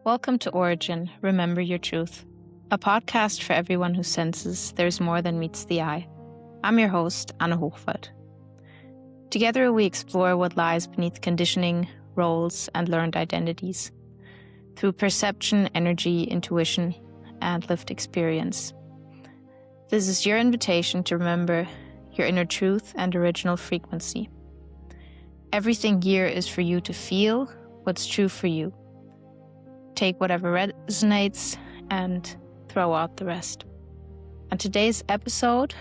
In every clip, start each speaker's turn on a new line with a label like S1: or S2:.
S1: Welcome to Origin, Remember Your Truth, a podcast for everyone who senses there's more than meets the eye. I'm your host, Anna Hochwald. Together we explore what lies beneath conditioning, roles, and learned identities through perception, energy, intuition, and lived experience. This is your invitation to remember your inner truth and original frequency. Everything here is for you to feel what's true for you. Take whatever resonates and throw out the rest. On today's episode,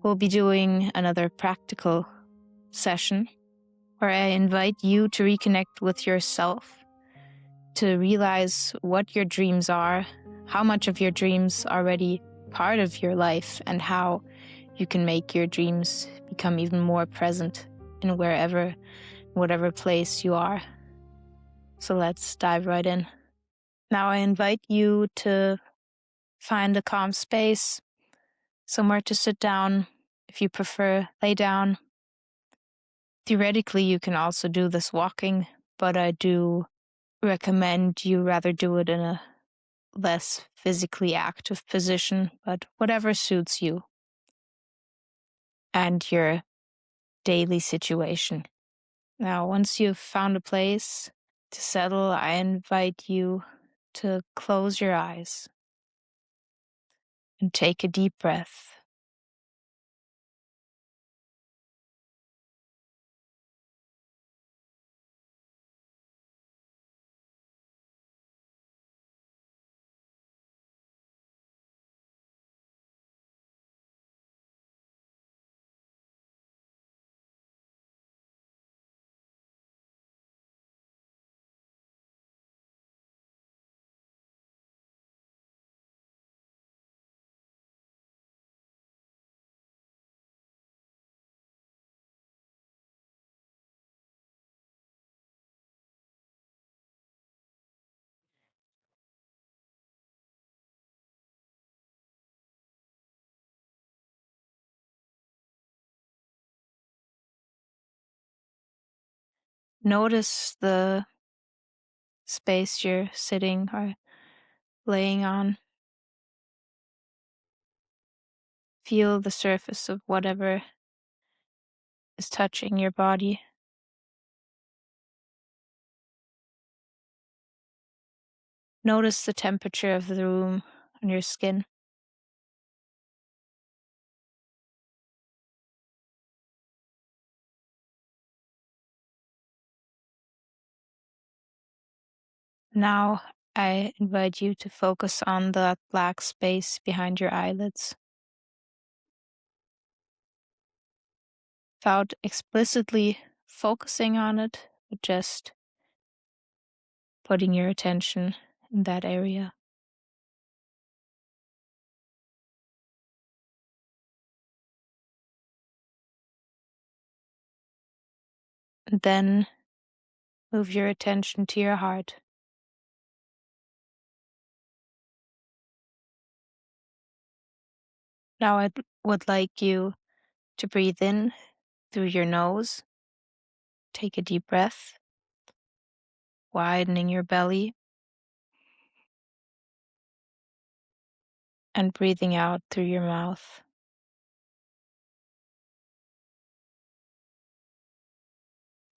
S1: we'll be doing another practical session where I invite you to reconnect with yourself, to realize what your dreams are, how much of your dreams are already part of your life, and how you can make your dreams become even more present in whatever place you are. So let's dive right in. Now I invite you to find a calm space, somewhere to sit down. If you prefer, lay down. Theoretically, you can also do this walking, but I do recommend you rather do it in a less physically active position, but whatever suits you and your daily situation. Now, once you've found a place to settle, I invite you to close your eyes and take a deep breath. Notice the space you're sitting or laying on. Feel the surface of whatever is touching your body. Notice the temperature of the room on your skin. Now I invite you to focus on that black space behind your eyelids. Without explicitly focusing on it, but just putting your attention in that area. And then move your attention to your heart. Now I would like you to breathe in through your nose. Take a deep breath, widening your belly, and breathing out through your mouth.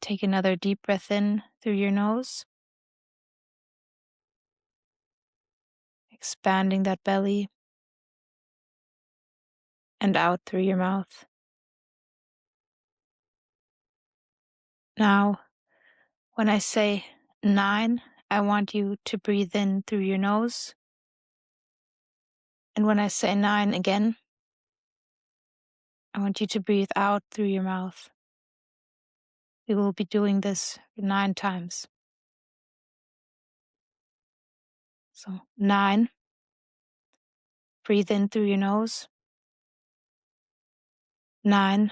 S1: Take another deep breath in through your nose, expanding that belly, and out through your mouth. Now, when I say 9, I want you to breathe in through your nose. And when I say 9 again, I want you to breathe out through your mouth. We will be doing this 9 times. So 9, breathe in through your nose. 9, and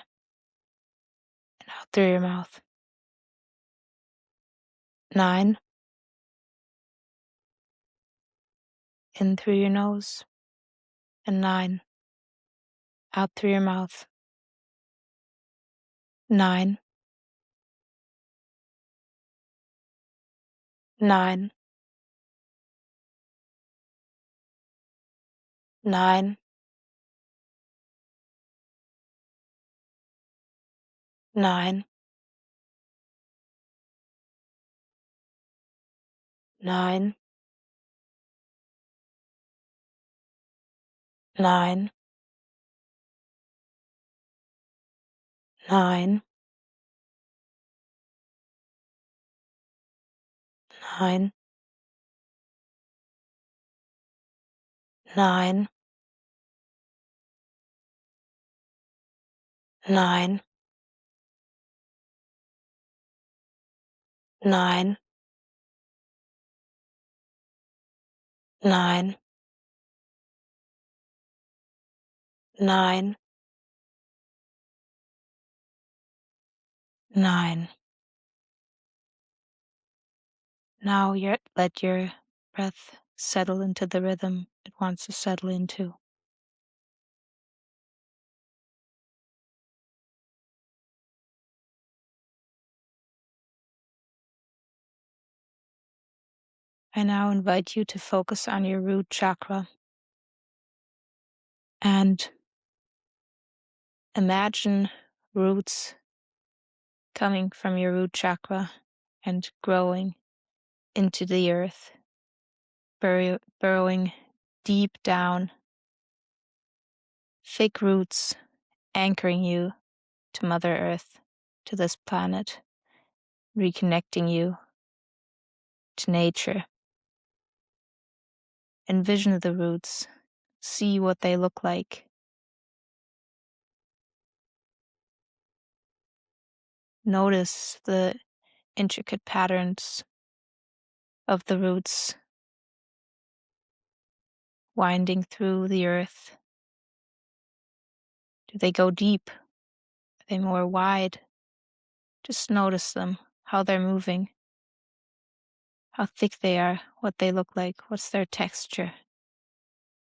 S1: out through your mouth. 9, in through your nose. And 9, out through your mouth. 9, 9, 9, 9, 9, 9, 9, 9, 9, 9, 9, 9, 9, 9. Now let your breath settle into the rhythm it wants to settle into. I now invite you to focus on your root chakra and imagine roots coming from your root chakra and growing into the earth, burrowing deep down, thick roots anchoring you to Mother Earth, to this planet, reconnecting you to nature. Envision the roots, see what they look like. Notice the intricate patterns of the roots winding through the earth. Do they go deep? Are they more wide? Just notice them, how they're moving, how thick they are, what they look like, what's their texture.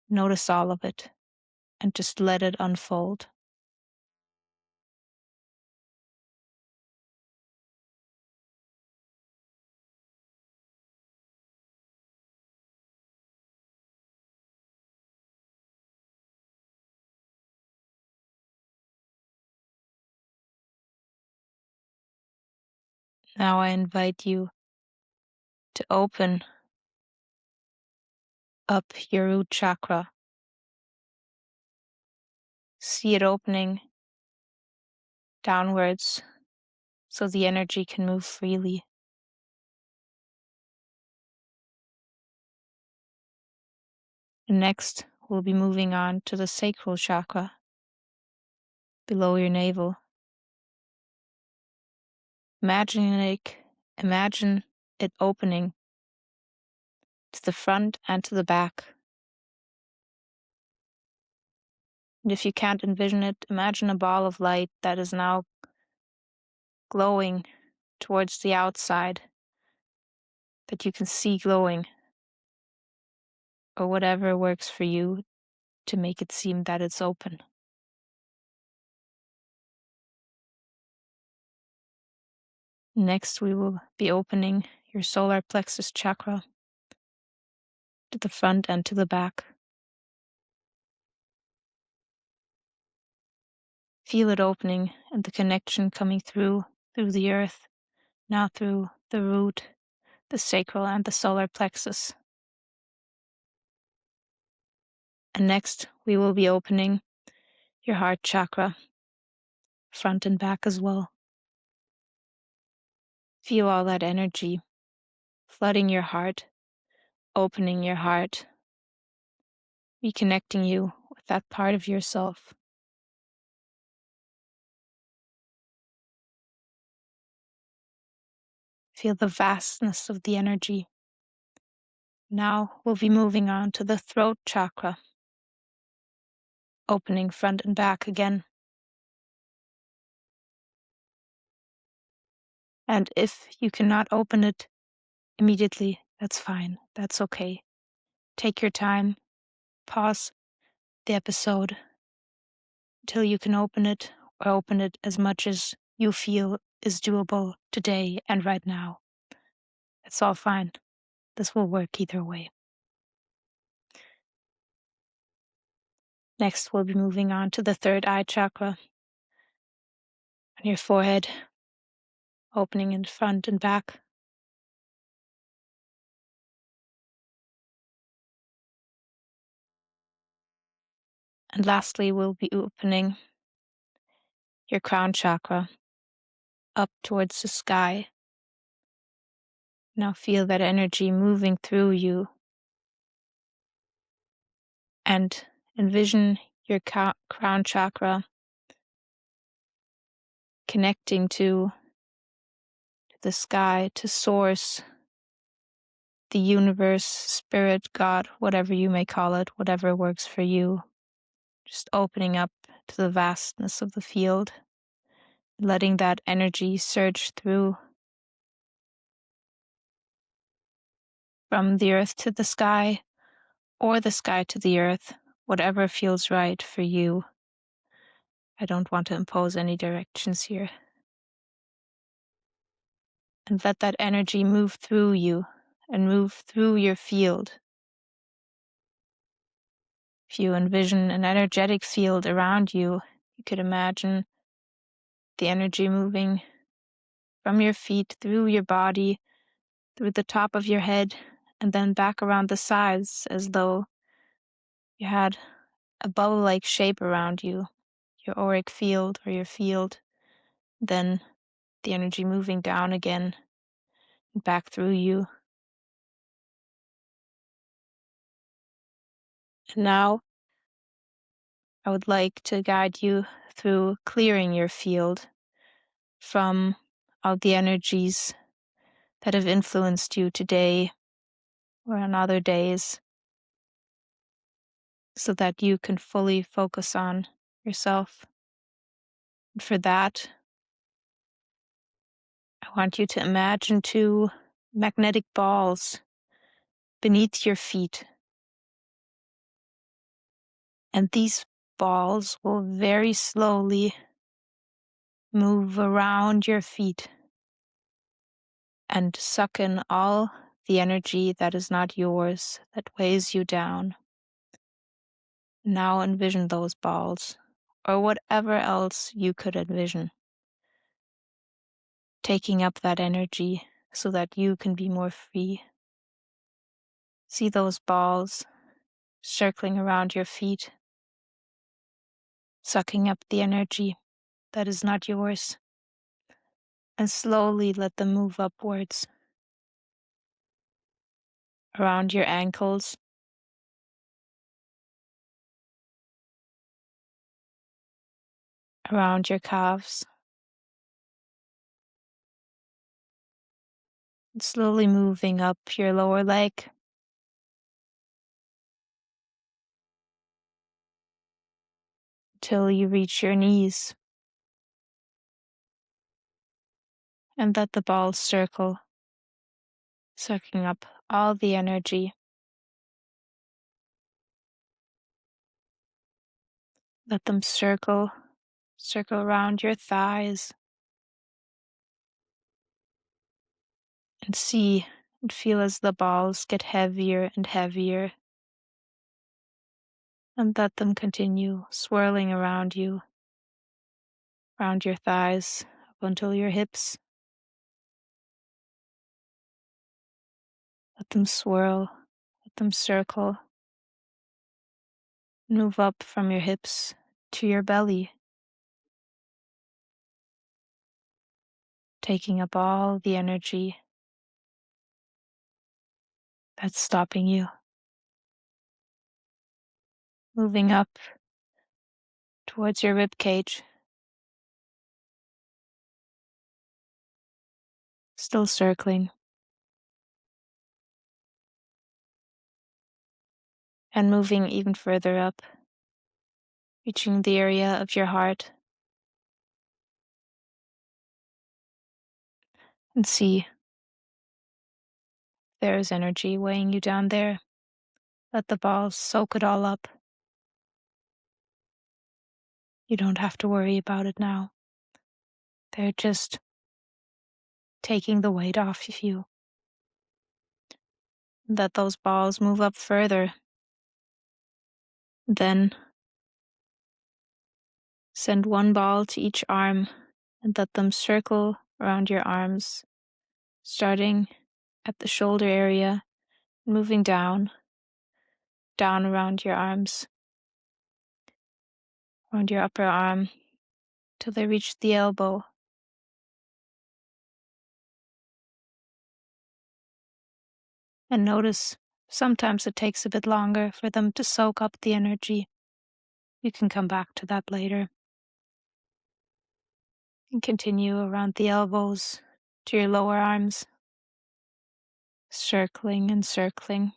S1: Notice all of it and just let it unfold. Now I invite you to open up your root chakra. See it opening downwards so the energy can move freely. And next, we'll be moving on to the sacral chakra below your navel. Imagine it opening to the front and to the back. And if you can't envision it, imagine a ball of light that is now glowing towards the outside, that you can see glowing, or whatever works for you to make it seem that it's open. Next, we will be opening your solar plexus chakra to the front and to the back. Feel it opening and the connection coming through the earth, now through the root, the sacral, and the solar plexus. And next, we will be opening your heart chakra, front and back as well. Feel all that energy flooding your heart, opening your heart, reconnecting you with that part of yourself. Feel the vastness of the energy. Now we'll be moving on to the throat chakra, opening front and back again. And if you cannot open it immediately, that's fine. That's okay. Take your time, pause the episode until you can open it, or open it as much as you feel is doable today and right now. It's all fine. This will work either way. Next, we'll be moving on to the third eye chakra on your forehead, opening in front and back. And lastly, we'll be opening your crown chakra up towards the sky. Now feel that energy moving through you and envision your crown chakra connecting to the sky, to source, the universe, spirit, God, whatever you may call it, whatever works for you. Just opening up to the vastness of the field, letting that energy surge through from the earth to the sky, or the sky to the earth, whatever feels right for you. I don't want to impose any directions here. And let that energy move through you and move through your field. If you envision an energetic field around you, you could imagine the energy moving from your feet through your body, through the top of your head, and then back around the sides as though you had a bubble-like shape around you, your auric field or your field. Then the energy moving down again and back through you. And now I would like to guide you through clearing your field from all the energies that have influenced you today or on other days, so that you can fully focus on yourself. And for that, I want you to imagine 2 magnetic balls beneath your feet. And these balls will very slowly move around your feet and suck in all the energy that is not yours, that weighs you down. Now envision those balls, or whatever else you could envision, taking up that energy so that you can be more free. See those balls circling around your feet, sucking up the energy that is not yours, and slowly let them move upwards around your ankles, around your calves, and slowly moving up your lower leg, till you reach your knees, and let the balls circle, sucking up all the energy. Let them circle around your thighs, and see and feel as the balls get heavier and heavier, and let them continue swirling around you, around your thighs, up until your hips. Let them swirl, let them circle, move up from your hips to your belly, taking up all the energy that's stopping you. Moving up towards your rib cage, still circling, and moving even further up, reaching the area of your heart. And see, there's energy weighing you down there. Let the balls soak it all up. You don't have to worry about it now. They're just taking the weight off of you. Let those balls move up further. Then Send one ball to each arm and let them circle around your arms, starting at the shoulder area, moving down around your arms, around your upper arm, till they reach the elbow. And notice sometimes it takes a bit longer for them to soak up the energy. You can come back to that later. And continue around the elbows to your lower arms, circling and circling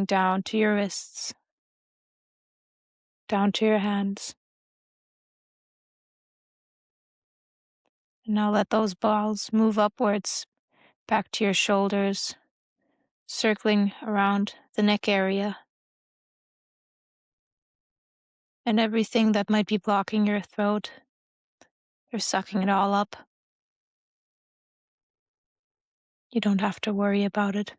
S1: down to your wrists, down to your hands. And now let those balls move upwards, back to your shoulders, circling around the neck area. And everything that might be blocking your throat, you're sucking it all up. You don't have to worry about it.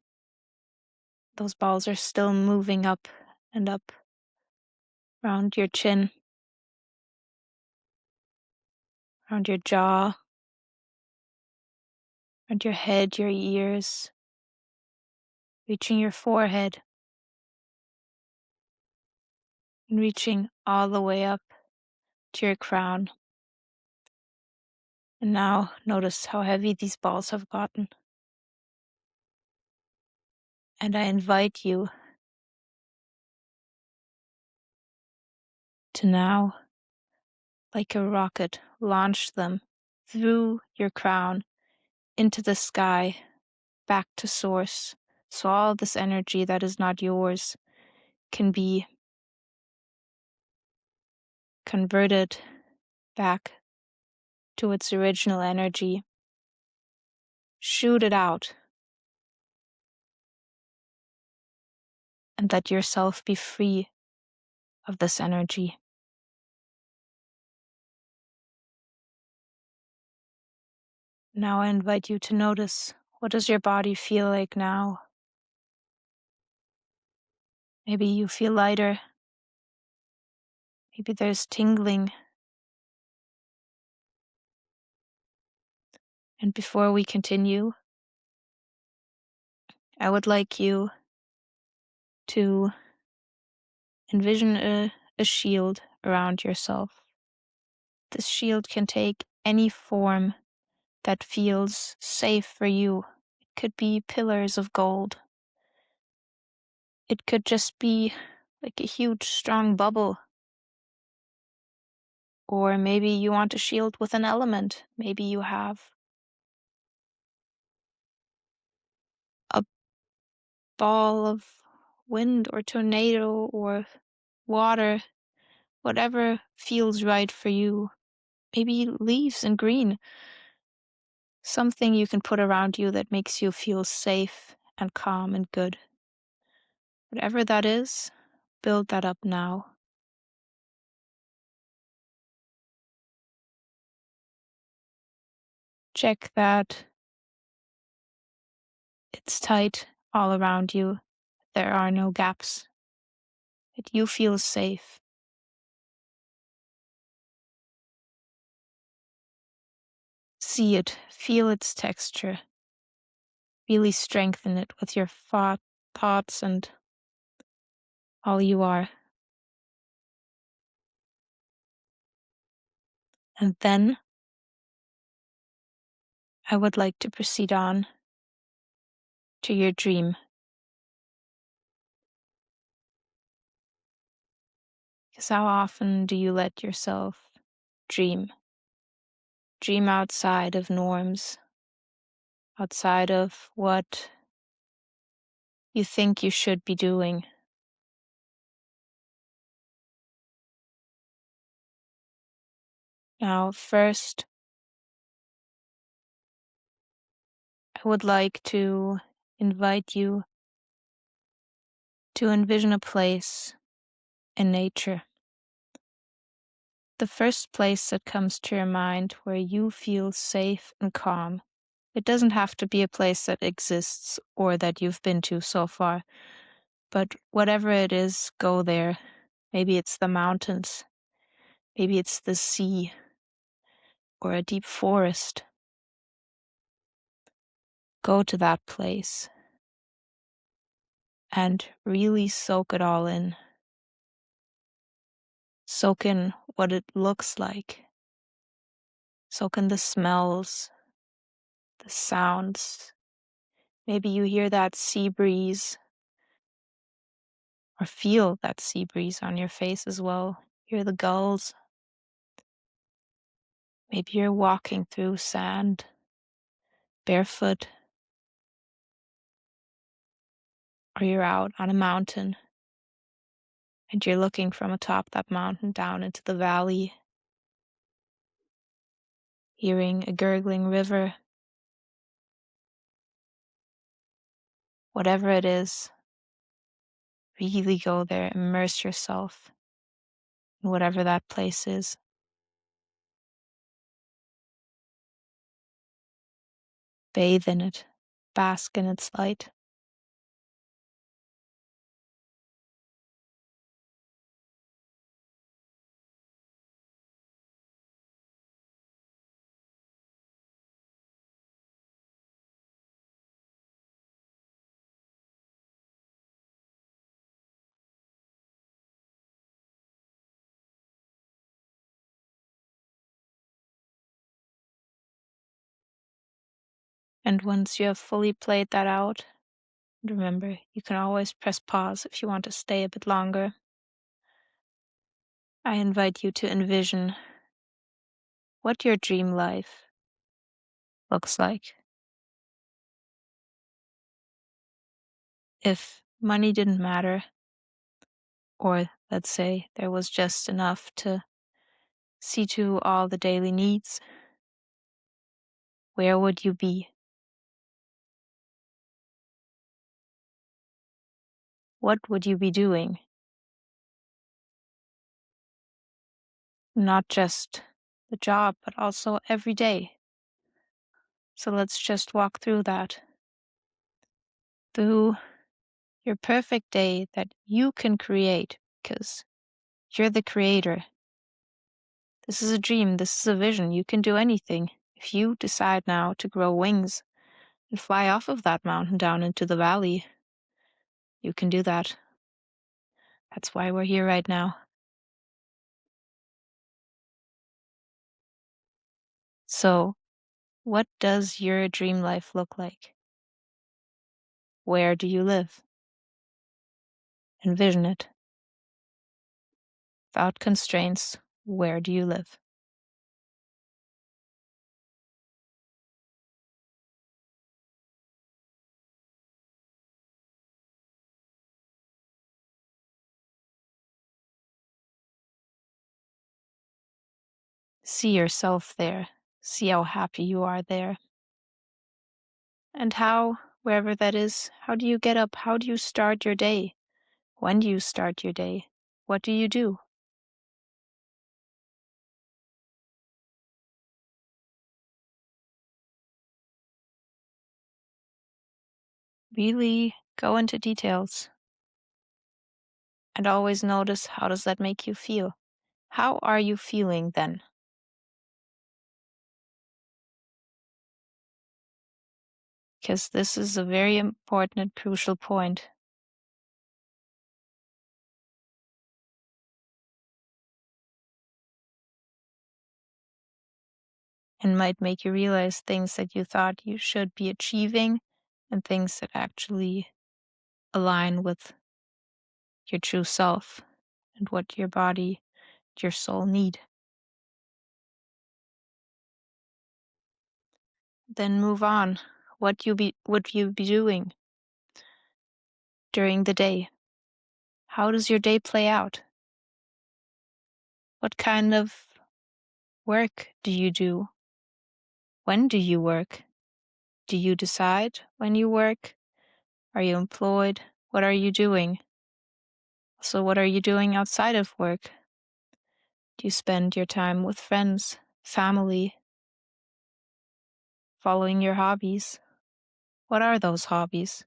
S1: Those balls are still moving up and up around your chin, around your jaw, around your head, your ears, reaching your forehead, and reaching all the way up to your crown. And now notice how heavy these balls have gotten. And I invite you to now, like a rocket, launch them through your crown into the sky, back to source. So all this energy that is not yours can be converted back to its original energy. Shoot it out and let yourself be free of this energy. Now I invite you to notice, what does your body feel like now? Maybe you feel lighter. Maybe there's tingling. And before we continue, I would like you to envision a shield around yourself. This shield can take any form that feels safe for you. It could be pillars of gold. It could just be like a huge, strong bubble. Or maybe you want a shield with an element. Maybe you have a ball of wind or tornado or water, whatever feels right for you. Maybe leaves and green. Something you can put around you that makes you feel safe and calm and good. Whatever that is, build that up now. Check that it's tight all around you. There are no gaps. That you feel safe. See it, feel its texture. Really strengthen it with your thoughts and all you are. And then I would like to proceed on to your dream. Because how often do you let yourself dream? Dream outside of norms, outside of what you think you should be doing. Now, first, I would like to invite you to envision a place in nature. The first place that comes to your mind where you feel safe and calm. It doesn't have to be a place that exists or that you've been to so far, but whatever it is, go there Maybe it's the mountains. Maybe it's the sea or a deep forest. Go to that place and really soak it all in. Soak in what it looks like. Soak in the smells, the sounds. Maybe you hear that sea breeze or feel that sea breeze on your face as well. Hear the gulls. Maybe you're walking through sand, barefoot, or you're out on a mountain and you're looking from atop that mountain down into the valley, hearing a gurgling river. Whatever it is, really go there, immerse yourself in whatever that place is. Bathe in it, bask in its light. And once you have fully played that out, remember, you can always press pause if you want to stay a bit longer. I invite you to envision what your dream life looks like. If money didn't matter, or let's say there was just enough to see to all the daily needs, where would you be? What would you be doing? Not just the job, but also every day. So let's just walk through that. Through your perfect day that you can create, because you're the creator. This is a dream, this is a vision. You can do anything. If you decide now to grow wings and fly off of that mountain down into the valley, you can do that. That's why we're here right now. So, what does your dream life look like? Where do you live? Envision it. Without constraints, where do you live? See yourself there. See how happy you are there. And how, wherever that is, how do you get up? How do you start your day? When do you start your day? What do you do? Really go into details. And always notice, how does that make you feel? How are you feeling then? Because this is a very important and crucial point. And might make you realize things that you thought you should be achieving and things that actually align with your true self and what your body, your soul need. Then move on. What would you be doing during the day? How does your day play out? What kind of work do you do? When do you work? Do you decide when you work? Are you employed? What are you doing? So what are you doing outside of work? Do you spend your time with friends, family, following your hobbies? What are those hobbies?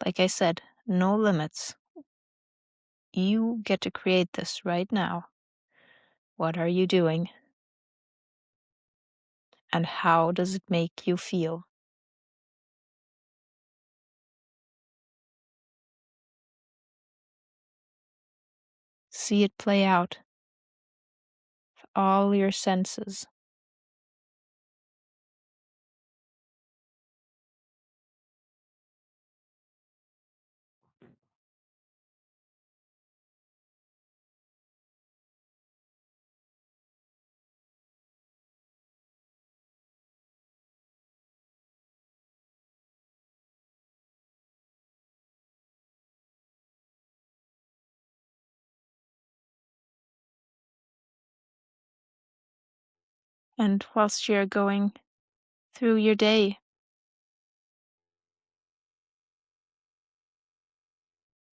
S1: Like I said, no limits. You get to create this right now. What are you doing? And how does it make you feel? See it play out. All your senses. And whilst you're going through your day,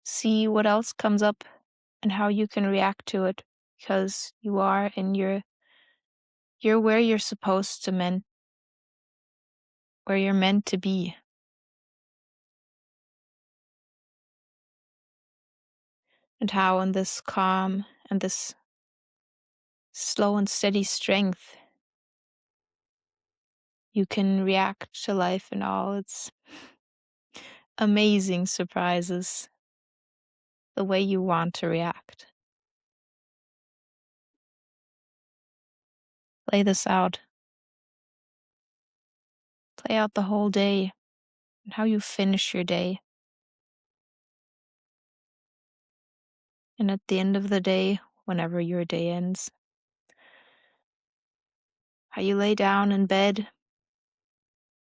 S1: see what else comes up and how you can react to it, because you are in you're where you're supposed to where you're meant to be. And how in this calm and this slow and steady strength you can react to life and all its amazing surprises the way you want to react. Play this out. Play out the whole day and how you finish your day. And at the end of the day, whenever your day ends, how you lay down in bed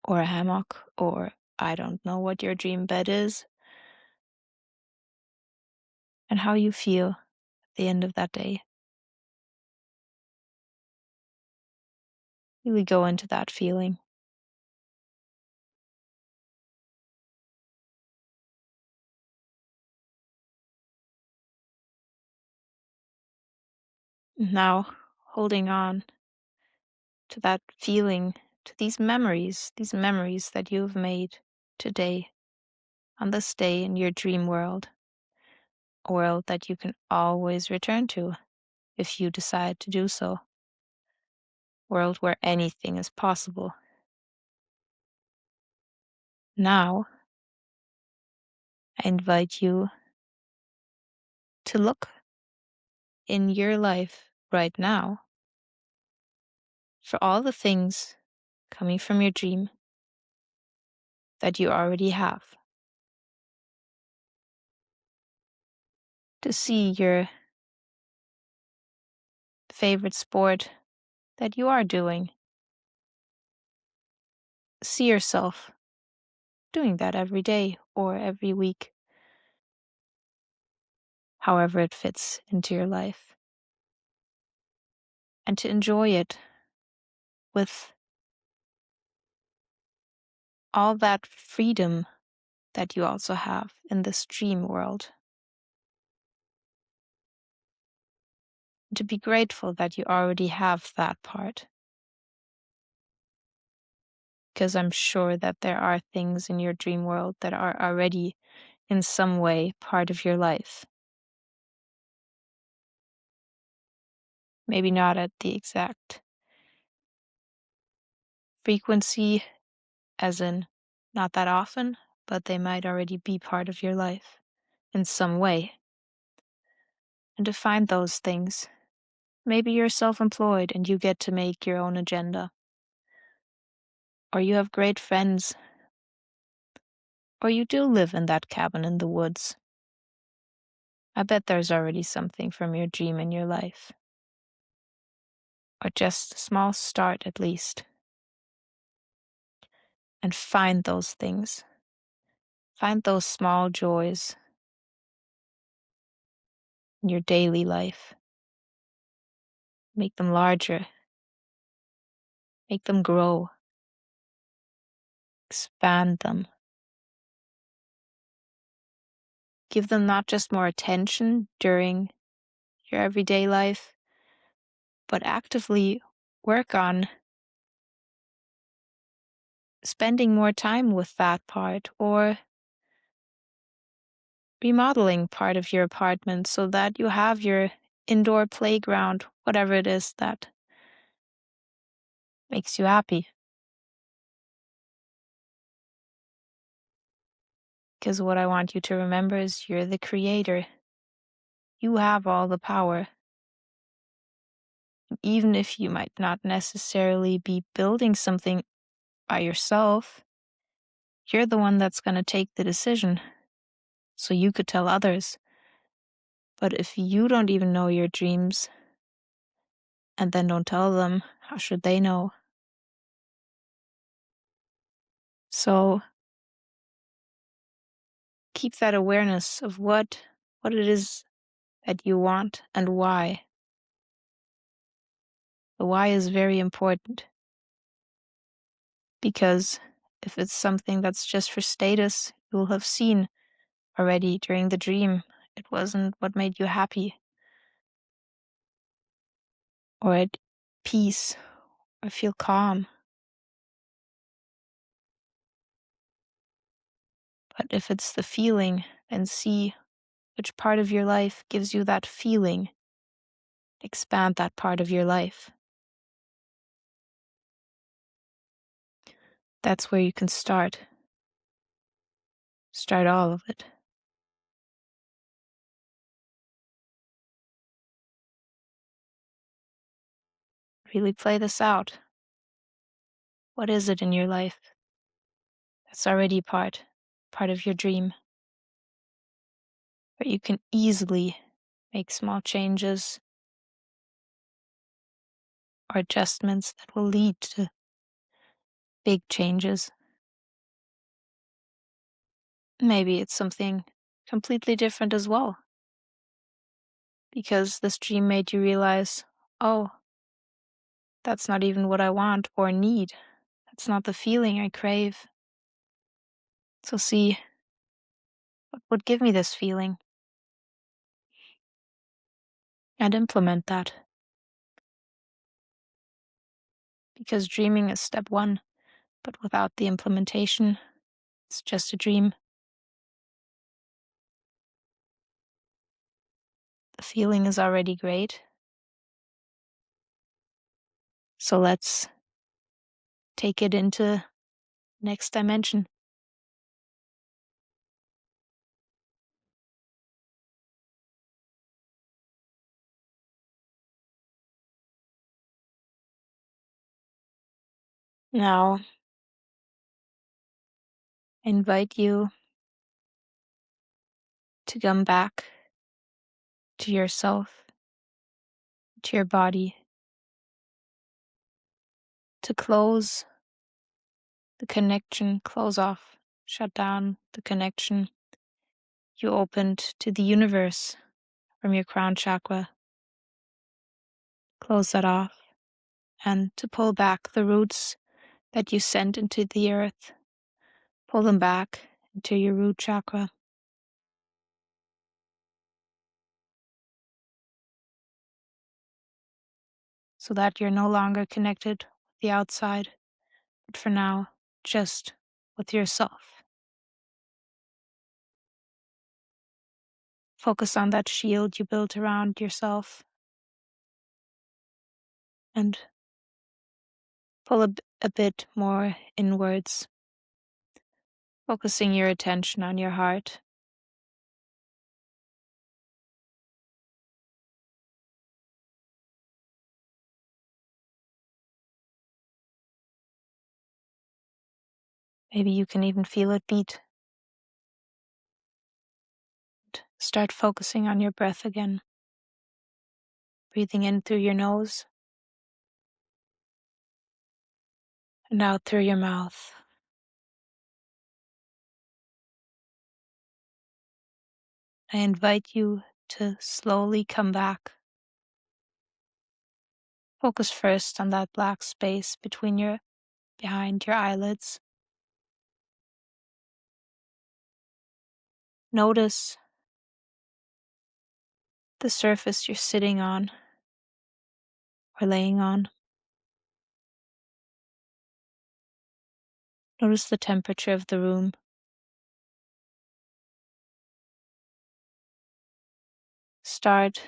S1: or a hammock, or I don't know what your dream bed is, and how you feel at the end of that day. Really go into that feeling. Now, holding on to that feeling, to these memories that you've made today, on this day in your dream world, a world that you can always return to if you decide to do so, a world where anything is possible. Now, I invite you to look in your life right now for all the things coming from your dream that you already have. To see your favorite sport that you are doing. See yourself doing that every day or every week, however it fits into your life. And to enjoy it with all that freedom that you also have in this dream world. To be grateful that you already have that part. Because I'm sure that there are things in your dream world that are already in some way part of your life. Maybe not at the exact frequency, as in not that often, but they might already be part of your life in some way. And to find those things. Maybe you're self-employed and you get to make your own agenda. Or you have great friends. Or you do live in that cabin in the woods. I bet there's already something from your dream in your life. Or just a small start at least. And find those things. Find those small joys in your daily life. Make them larger. Make them grow. Expand them. Give them not just more attention during your everyday life, but actively work on spending more time with that part, or remodeling part of your apartment so that you have your indoor playground, whatever it is that makes you happy. Because what I want you to remember is you're the creator. You have all the power. Even if you might not necessarily be building something by yourself, you're the one that's going to take the decision. So you could tell others. But if you don't even know your dreams and then don't tell them, how should they know? So keep that awareness of what it is that you want and why. The why is very important, because if it's something that's just for status, you'll have seen already during the dream it wasn't what made you happy or at peace or feel calm. But if it's the feeling, then see which part of your life gives you that feeling. Expand that part of your life. That's where you can start. Start all of it. Really play this out. What is it in your life that's already part of your dream, where you can easily make small changes or adjustments that will lead to big changes? Maybe it's something completely different as well, because this dream made you realize, oh, that's not even what I want or need. That's not the feeling I crave. So see, what would give me this feeling? And implement that. Because dreaming is step one, but without the implementation, it's just a dream. The feeling is already great. So let's take it into next dimension. Now, I invite you to come back to yourself, to your body, to close the connection, close off, shut down the connection you opened to the universe from your crown chakra. Close that off, and to pull back the roots that you sent into the earth. Pull them back into your root chakra. So that you're no longer connected with the outside, but for now, just with yourself. Focus on that shield you built around yourself and pull a bit more inwards, focusing your attention on your heart. Maybe you can even feel it beat. Start focusing on your breath again. Breathing in through your nose and out through your mouth. I invite you to slowly come back. Focus first on that black space behind your eyelids. Notice the surface you're sitting on or laying on. Notice the temperature of the room. start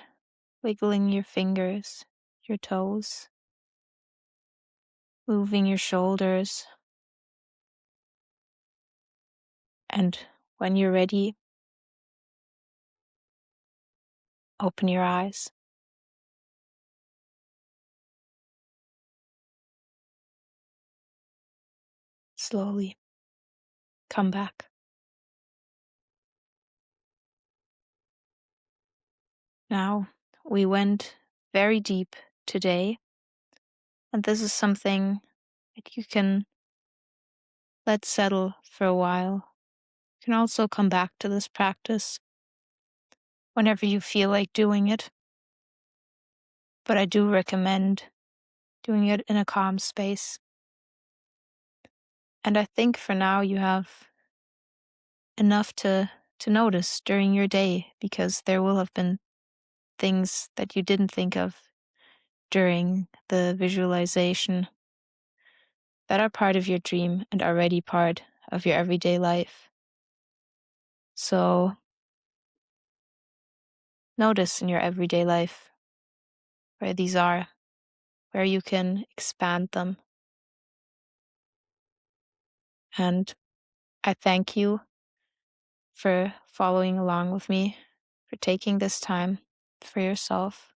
S1: wiggling your fingers, your toes, moving your shoulders. And when you're ready, open your eyes. Slowly come back. Now, we went very deep today, and this is something that you can let settle for a while. You can also come back to this practice whenever you feel like doing it, but I do recommend doing it in a calm space. And I think for now you have enough to notice during your day, because there will have been things that you didn't think of during the visualization that are part of your dream and already part of your everyday life. So notice in your everyday life where these are, where you can expand them. And I thank you for following along with me, for taking this time for yourself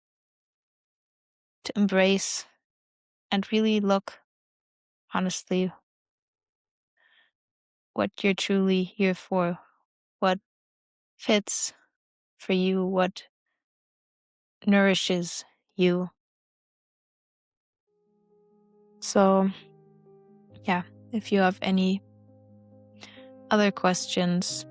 S1: to embrace and really look honestly what you're truly here for, what fits for you, what nourishes you. So, yeah, if you have any other questions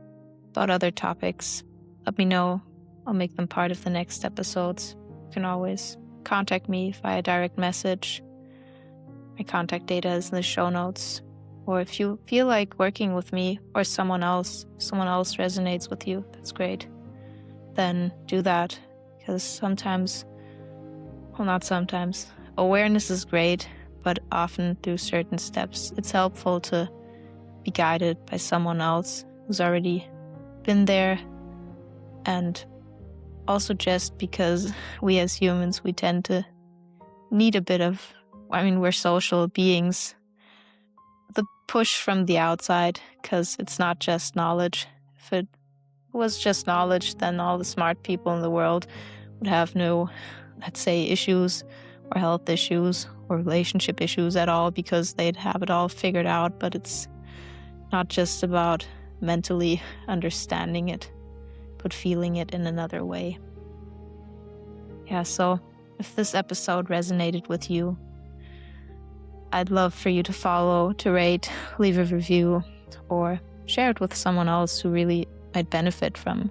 S1: about other topics, let me know. I'll make them part of the next episodes. You can always contact me via direct message. My contact data is in the show notes. Or if you feel like working with me or someone else resonates with you, that's great. Then do that. Because awareness is great, but often through certain steps, it's helpful to be guided by someone else who's already been there. And also just because we as humans, we tend to need a bit of, we're social beings, the push from the outside, because it's not just knowledge. If it was just knowledge, then all the smart people in the world would have no, let's say, issues or health issues or relationship issues at all, because they'd have it all figured out. But it's not just about mentally understanding it, but feeling it in another way. Yeah, so if this episode resonated with you, I'd love for you to follow, to rate, leave a review, or share it with someone else who really might benefit from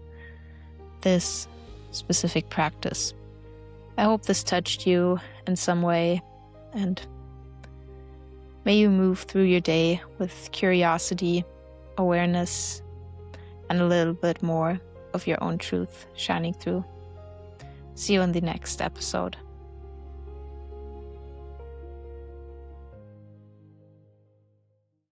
S1: this specific practice. I hope this touched you in some way, and may you move through your day with curiosity, awareness, and a little bit more of your own truth shining through. See you in the next episode.